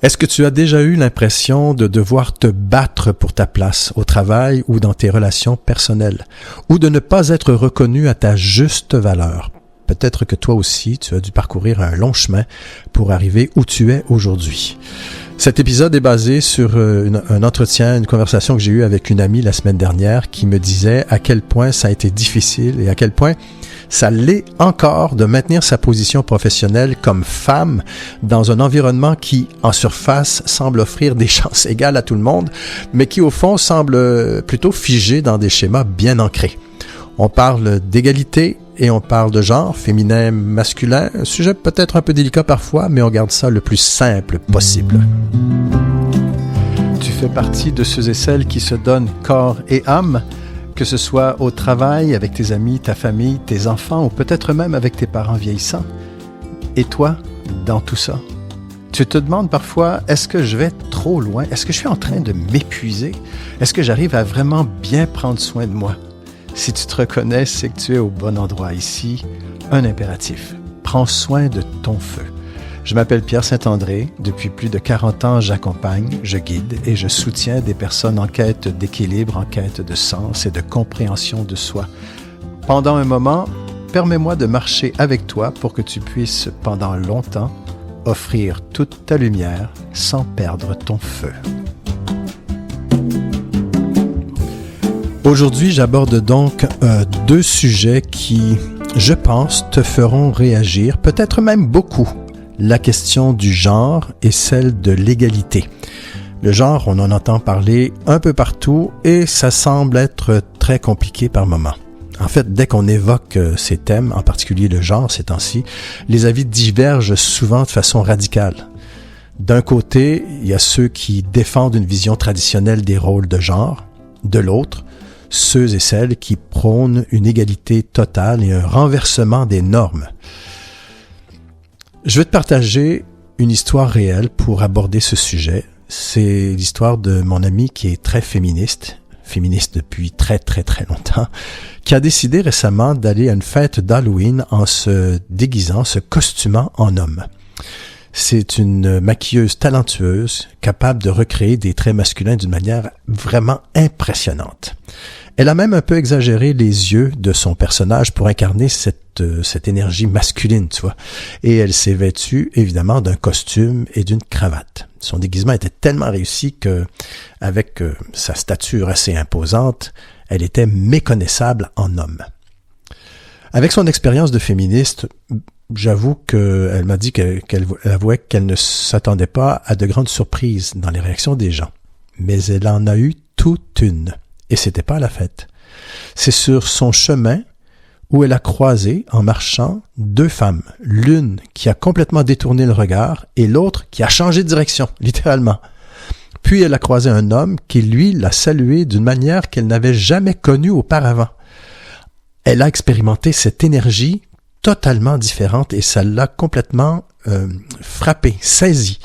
Est-ce que tu as déjà eu l'impression de devoir te battre pour ta place au travail ou dans tes relations personnelles, ou de ne pas être reconnu à ta juste valeur? Peut-être que toi aussi, tu as dû parcourir un long chemin pour arriver où tu es aujourd'hui. Cet épisode est basé sur un entretien, une conversation que j'ai eue avec une amie la semaine dernière qui me disait à quel point ça a été difficile et à quel point ça l'est encore de maintenir sa position professionnelle comme femme dans un environnement qui, en surface, semble offrir des chances égales à tout le monde, mais qui, au fond, semble plutôt figé dans des schémas bien ancrés. On parle d'égalité et on parle de genre, féminin, masculin, un sujet peut-être un peu délicat parfois, mais on garde ça le plus simple possible. Tu fais partie de ceux et celles qui se donnent corps et âme, que ce soit au travail, avec tes amis, ta famille, tes enfants, ou peut-être même avec tes parents vieillissants. Et toi, dans tout ça? Tu te demandes parfois, est-ce que je vais trop loin? Est-ce que je suis en train de m'épuiser? Est-ce que j'arrive à vraiment bien prendre soin de moi? Si tu te reconnais, c'est que tu es au bon endroit ici. Un impératif. Prends soin de ton feu. Je m'appelle Pierre Saint-André. Depuis plus de 40 ans, j'accompagne, je guide et je soutiens des personnes en quête d'équilibre, en quête de sens et de compréhension de soi. Pendant un moment, permets-moi de marcher avec toi pour que tu puisses, pendant longtemps, offrir toute ta lumière sans perdre ton feu. Aujourd'hui, j'aborde donc deux sujets qui, je pense, te feront réagir, peut-être même beaucoup. La question du genre et celle de l'égalité. Le genre, on en entend parler un peu partout et ça semble être très compliqué par moments. En fait, dès qu'on évoque ces thèmes, en particulier le genre ces temps-ci, les avis divergent souvent de façon radicale. D'un côté, il y a ceux qui défendent une vision traditionnelle des rôles de genre. De l'autre, ceux et celles qui prônent une égalité totale et un renversement des normes. Je vais te partager une histoire réelle pour aborder ce sujet. C'est l'histoire de mon ami qui est très féministe depuis très longtemps, qui a décidé récemment d'aller à une fête d'Halloween en se déguisant, se costumant en homme. C'est une maquilleuse talentueuse, capable de recréer des traits masculins d'une manière vraiment impressionnante. Elle a même un peu exagéré les yeux de son personnage pour incarner cette énergie masculine, tu vois. Et elle s'est vêtue, évidemment, d'un costume et d'une cravate. Son déguisement était tellement réussi que, avec sa stature assez imposante, elle était méconnaissable en homme. Avec son expérience de féministe, j'avoue qu'elle m'a dit qu'elle avouait qu'elle ne s'attendait pas à de grandes surprises dans les réactions des gens. Mais elle en a eu toute une. Et c'était pas à la fête. C'est sur son chemin où elle a croisé, en marchant, deux femmes. L'une qui a complètement détourné le regard et l'autre qui a changé de direction, littéralement. Puis elle a croisé un homme qui, lui, l'a salué d'une manière qu'elle n'avait jamais connue auparavant. Elle a expérimenté cette énergie totalement différente et ça l'a complètement frappée, saisie.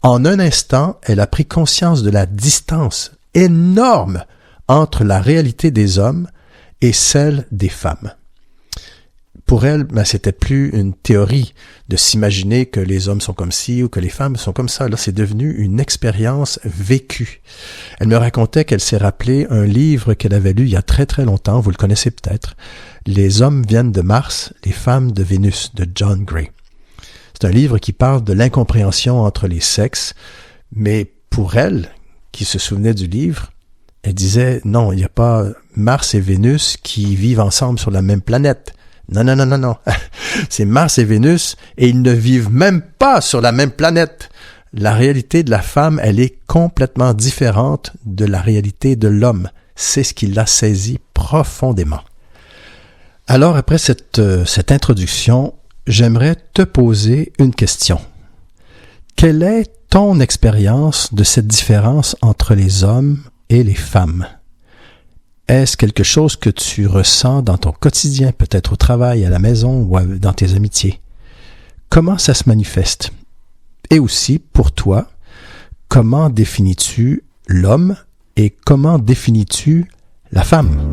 En un instant, elle a pris conscience de la distance énorme entre la réalité des hommes et celle des femmes. Pour elle, c'était plus une théorie de s'imaginer que les hommes sont comme ci ou que les femmes sont comme ça. Là, c'est devenu une expérience vécue. Elle me racontait qu'elle s'est rappelé un livre qu'elle avait lu il y a très longtemps, vous le connaissez peut-être, « Les hommes viennent de Mars, les femmes de Vénus » de John Gray. C'est un livre qui parle de l'incompréhension entre les sexes, mais pour elle, qui se souvenait du livre, elle disait, non, il n'y a pas Mars et Vénus qui vivent ensemble sur la même planète. Non. C'est Mars et Vénus et ils ne vivent même pas sur la même planète. La réalité de la femme, elle est complètement différente de la réalité de l'homme. C'est ce qui l'a saisi profondément. Alors, après cette introduction, j'aimerais te poser une question. Quelle est ton expérience de cette différence entre les hommes et les femmes? Est-ce quelque chose que tu ressens dans ton quotidien, peut-être au travail, à la maison ou dans tes amitiés? Comment ça se manifeste? Et aussi, pour toi, comment définis-tu l'homme et comment définis-tu la femme?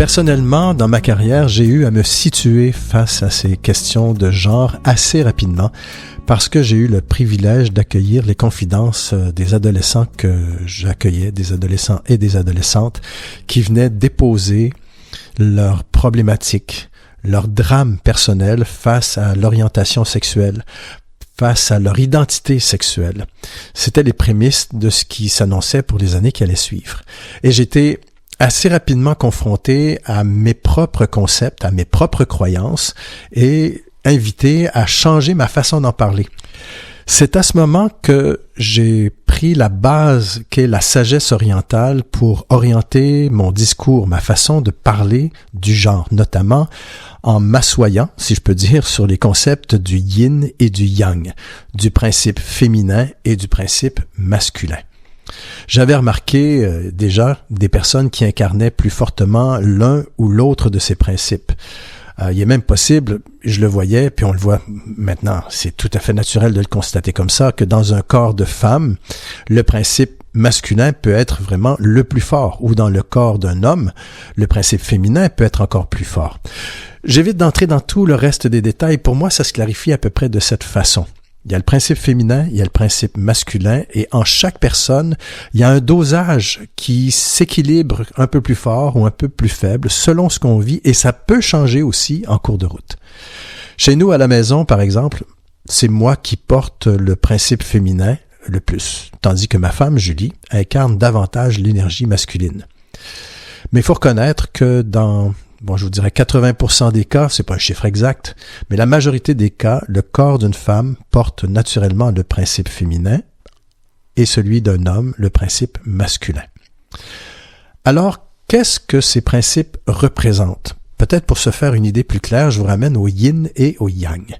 Personnellement, dans ma carrière, j'ai eu à me situer face à ces questions de genre assez rapidement parce que j'ai eu le privilège d'accueillir les confidences des adolescents que j'accueillais, des adolescents et des adolescentes qui venaient déposer leurs problématiques, leurs drames personnels face à l'orientation sexuelle, face à leur identité sexuelle. C'était les prémices de ce qui s'annonçait pour les années qui allaient suivre. Et j'étais assez rapidement confronté à mes propres concepts, à mes propres croyances et invité à changer ma façon d'en parler. C'est à ce moment que j'ai pris la base qu'est la sagesse orientale pour orienter mon discours, ma façon de parler du genre, notamment en m'assoyant, si je peux dire, sur les concepts du yin et du yang, du principe féminin et du principe masculin. J'avais remarqué déjà des personnes qui incarnaient plus fortement l'un ou l'autre de ces principes. Il est même possible, je le voyais, puis on le voit maintenant, c'est tout à fait naturel de le constater comme ça, que dans un corps de femme, le principe masculin peut être vraiment le plus fort, ou dans le corps d'un homme, le principe féminin peut être encore plus fort. J'évite d'entrer dans tout le reste des détails. Pour moi, ça se clarifie à peu près de cette façon. Il y a le principe féminin, il y a le principe masculin, et en chaque personne, il y a un dosage qui s'équilibre un peu plus fort ou un peu plus faible selon ce qu'on vit, et ça peut changer aussi en cours de route. Chez nous, à la maison, par exemple, c'est moi qui porte le principe féminin le plus, tandis que ma femme, Julie, incarne davantage l'énergie masculine. Mais il faut reconnaître que je vous dirais 80% des cas, c'est pas un chiffre exact, mais la majorité des cas, le corps d'une femme porte naturellement le principe féminin et celui d'un homme, le principe masculin. Alors, qu'est-ce que ces principes représentent? Peut-être pour se faire une idée plus claire, je vous ramène au yin et au yang.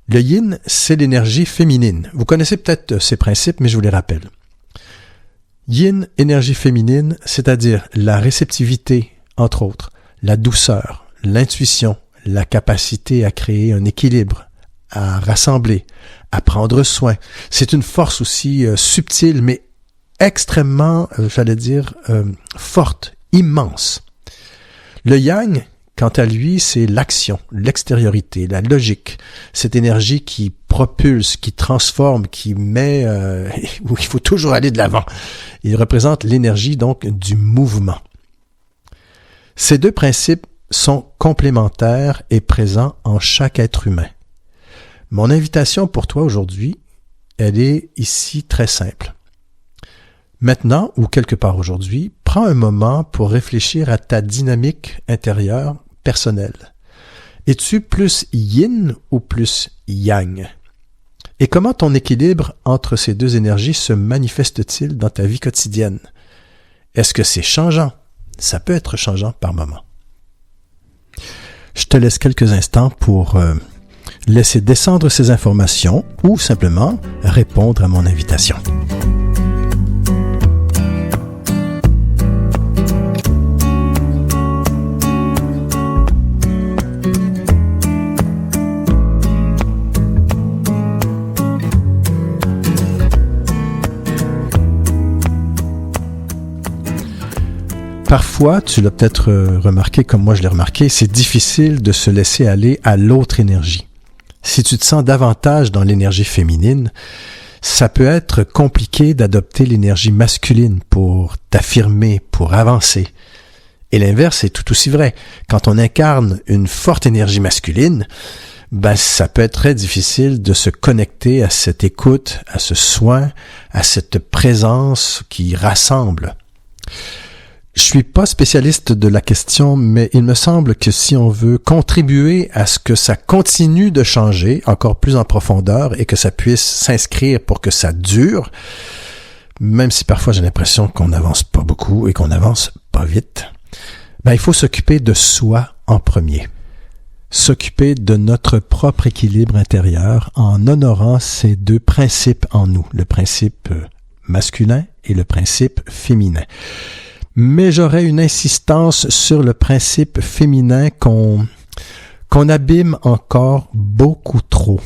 Le yin, c'est l'énergie féminine. Vous connaissez peut-être ces principes, mais je vous les rappelle. Yin, énergie féminine, c'est-à-dire la réceptivité, entre autres, la douceur, l'intuition, la capacité à créer un équilibre, à rassembler, à prendre soin. C'est une force aussi subtile, mais extrêmement, forte, immense. Le yang, quant à lui, c'est l'action, l'extériorité, la logique, cette énergie qui propulse, qui transforme, qui met, où il faut toujours aller de l'avant. Il représente l'énergie donc du mouvement. Ces deux principes sont complémentaires et présents en chaque être humain. Mon invitation pour toi aujourd'hui, elle est ici très simple. Maintenant, ou quelque part aujourd'hui, prends un moment pour réfléchir à ta dynamique intérieure personnelle. Es-tu plus yin ou plus yang? Et comment ton équilibre entre ces deux énergies se manifeste-t-il dans ta vie quotidienne? Est-ce que c'est changeant? Ça peut être changeant par moment. Je te laisse quelques instants pour laisser descendre ces informations ou simplement répondre à mon invitation. Parfois, tu l'as peut-être remarqué comme moi je l'ai remarqué, c'est difficile de se laisser aller à l'autre énergie. Si tu te sens davantage dans l'énergie féminine, ça peut être compliqué d'adopter l'énergie masculine pour t'affirmer, pour avancer. Et l'inverse est tout aussi vrai. Quand on incarne une forte énergie masculine, ça peut être très difficile de se connecter à cette écoute, à ce soin, à cette présence qui rassemble. Je suis pas spécialiste de la question, mais il me semble que si on veut contribuer à ce que ça continue de changer encore plus en profondeur et que ça puisse s'inscrire pour que ça dure, même si parfois j'ai l'impression qu'on n'avance pas beaucoup et qu'on n'avance pas vite, il faut s'occuper de soi en premier. S'occuper de notre propre équilibre intérieur en honorant ces deux principes en nous, le principe masculin et le principe féminin. Mais j'aurais une insistance sur le principe féminin qu'on abîme encore beaucoup trop.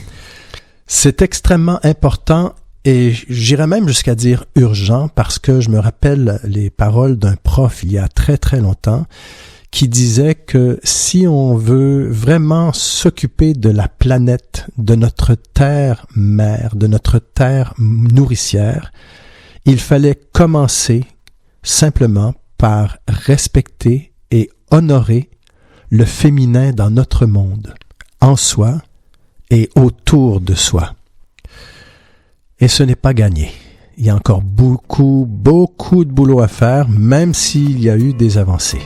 C'est extrêmement important et j'irais même jusqu'à dire urgent parce que je me rappelle les paroles d'un prof il y a très très longtemps qui disait que si on veut vraiment s'occuper de la planète, de notre terre-mère, de notre terre nourricière, il fallait commencer simplement par respecter et honorer le féminin dans notre monde, en soi et autour de soi. Et ce n'est pas gagné. Il y a encore beaucoup de boulot à faire, même s'il y a eu des avancées.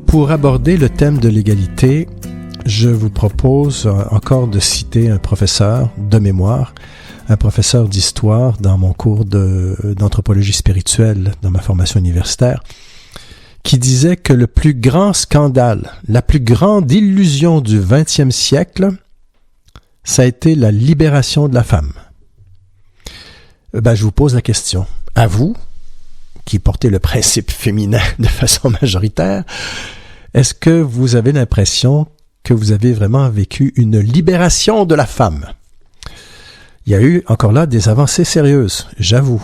Pour aborder le thème de l'égalité, je vous propose encore de citer un professeur de mémoire, un professeur d'histoire dans mon cours d'anthropologie spirituelle dans ma formation universitaire, qui disait que le plus grand scandale, la plus grande illusion du 20e siècle, ça a été la libération de la femme. Je vous pose la question. À vous, qui portez le principe féminin de façon majoritaire, est-ce que vous avez l'impression que vous avez vraiment vécu une libération de la femme? Il y a eu, encore là, des avancées sérieuses, j'avoue.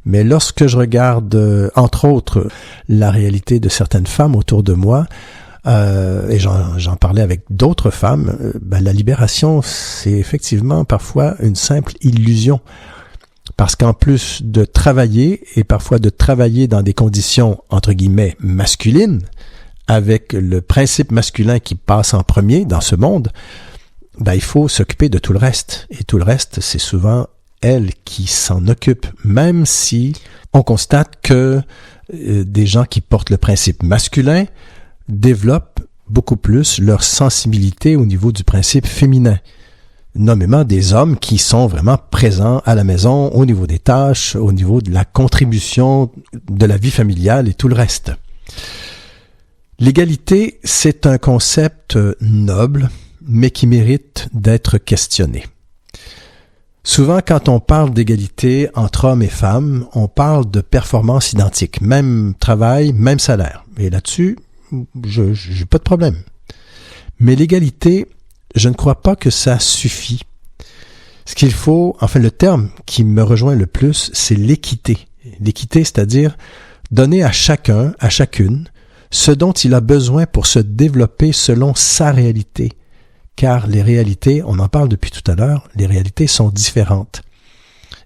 Mais lorsque je regarde, entre autres, la réalité de certaines femmes autour de moi, et j'en parlais avec d'autres femmes, la libération, c'est effectivement parfois une simple illusion. Parce qu'en plus de travailler, et parfois de travailler dans des conditions, entre guillemets, masculines, avec le principe masculin qui passe en premier dans ce monde, il faut s'occuper de tout le reste. Et tout le reste, c'est souvent elle qui s'en occupe, même si on constate que des gens qui portent le principe masculin développent beaucoup plus leur sensibilité au niveau du principe féminin. Nommément des hommes qui sont vraiment présents à la maison, au niveau des tâches, au niveau de la contribution de la vie familiale et tout le reste. L'égalité, c'est un concept noble, mais qui mérite d'être questionné. Souvent, quand on parle d'égalité entre hommes et femmes, on parle de performance identique, même travail, même salaire. Et là-dessus, j'ai pas de problème. Mais l'égalité, je ne crois pas que ça suffit. Ce qu'il faut, le terme qui me rejoint le plus, c'est l'équité. L'équité, c'est-à-dire donner à chacun, à chacune, ce dont il a besoin pour se développer selon sa réalité. Car les réalités, on en parle depuis tout à l'heure, les réalités sont différentes.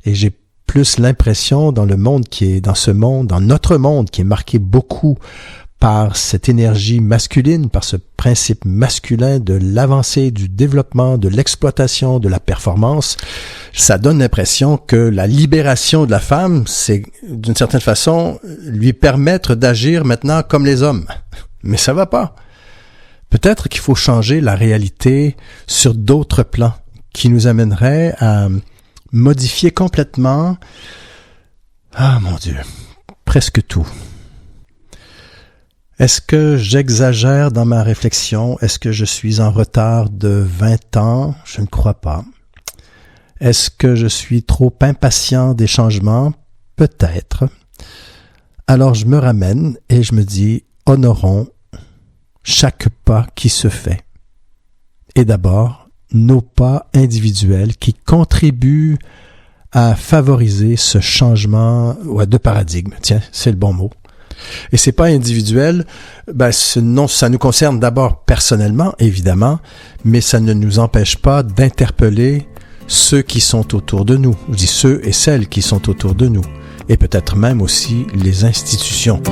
Et j'ai plus l'impression dans le monde dans notre monde qui est marqué beaucoup par cette énergie masculine, par ce principe masculin de l'avancée, du développement, de l'exploitation, de la performance, ça donne l'impression que la libération de la femme, c'est d'une certaine façon lui permettre d'agir maintenant comme les hommes. Mais ça va pas. Peut-être qu'il faut changer la réalité sur d'autres plans qui nous amèneraient à modifier complètement, presque tout. Est-ce que j'exagère dans ma réflexion? Est-ce que je suis en retard de 20 ans? Je ne crois pas. Est-ce que je suis trop impatient des changements? Peut-être. Alors je me ramène et je me dis, honorons chaque pas qui se fait. Et d'abord, nos pas individuels qui contribuent à favoriser ce changement de paradigme. Tiens, c'est le bon mot. Et c'est pas individuel, non, ça nous concerne d'abord personnellement, évidemment, mais ça ne nous empêche pas d'interpeller ceux qui sont autour de nous. Je dis ceux et celles qui sont autour de nous. Et peut-être même aussi les institutions.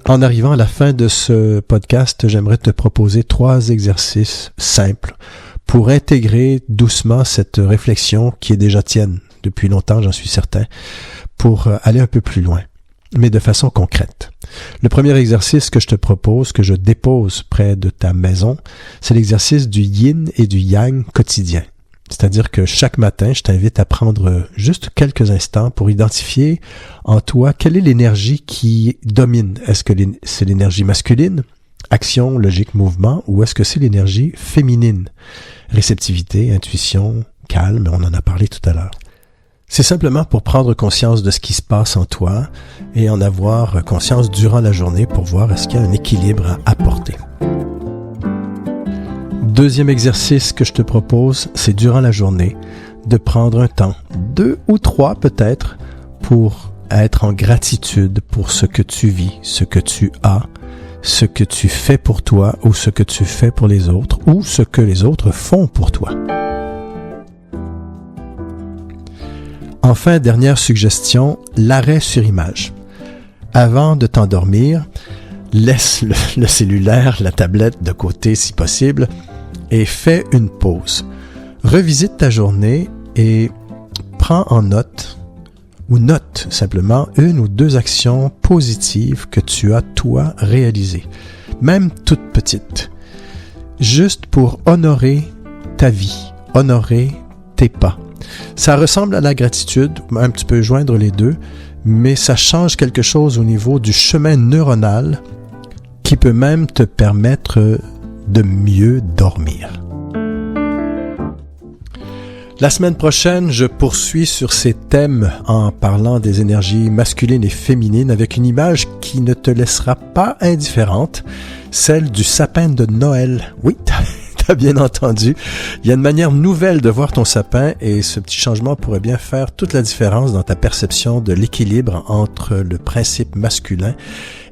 En arrivant à la fin de ce podcast, j'aimerais te proposer 3 exercices simples pour intégrer doucement cette réflexion qui est déjà tienne depuis longtemps, j'en suis certain, pour aller un peu plus loin, mais de façon concrète. Le premier exercice que je te propose, que je dépose près de ta maison, c'est l'exercice du yin et du yang quotidien. C'est-à-dire que chaque matin, je t'invite à prendre juste quelques instants pour identifier en toi quelle est l'énergie qui domine. Est-ce que c'est l'énergie masculine, action, logique, mouvement, ou est-ce que c'est l'énergie féminine, réceptivité, intuition, calme, on en a parlé tout à l'heure. C'est simplement pour prendre conscience de ce qui se passe en toi et en avoir conscience durant la journée pour voir est-ce qu'il y a un équilibre à apporter. Deuxième exercice que je te propose, c'est durant la journée de prendre un temps, 2 ou 3 peut-être, pour être en gratitude pour ce que tu vis, ce que tu as, ce que tu fais pour toi ou ce que tu fais pour les autres ou ce que les autres font pour toi. Enfin, dernière suggestion, l'arrêt sur image. Avant de t'endormir, laisse le cellulaire, la tablette de côté si possible et fais une pause. Revisite ta journée et prends en note ou note simplement 1 ou 2 actions positives que tu as toi réalisées, même toutes petites, juste pour honorer ta vie, honorer tes pas. Ça ressemble à la gratitude, un petit peu joindre les deux, mais ça change quelque chose au niveau du chemin neuronal qui peut même te permettre de mieux dormir. La semaine prochaine, je poursuis sur ces thèmes en parlant des énergies masculines et féminines avec une image qui ne te laissera pas indifférente, celle du sapin de Noël. Oui, t'as bien entendu. Il y a une manière nouvelle de voir ton sapin et ce petit changement pourrait bien faire toute la différence dans ta perception de l'équilibre entre le principe masculin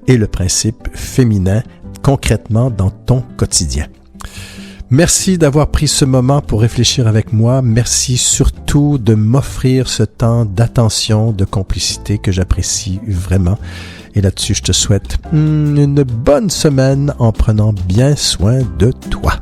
et le principe féminin concrètement dans ton quotidien. Merci d'avoir pris ce moment pour réfléchir avec moi. Merci surtout de m'offrir ce temps d'attention, de complicité que j'apprécie vraiment. Et là-dessus, je te souhaite une bonne semaine en prenant bien soin de toi.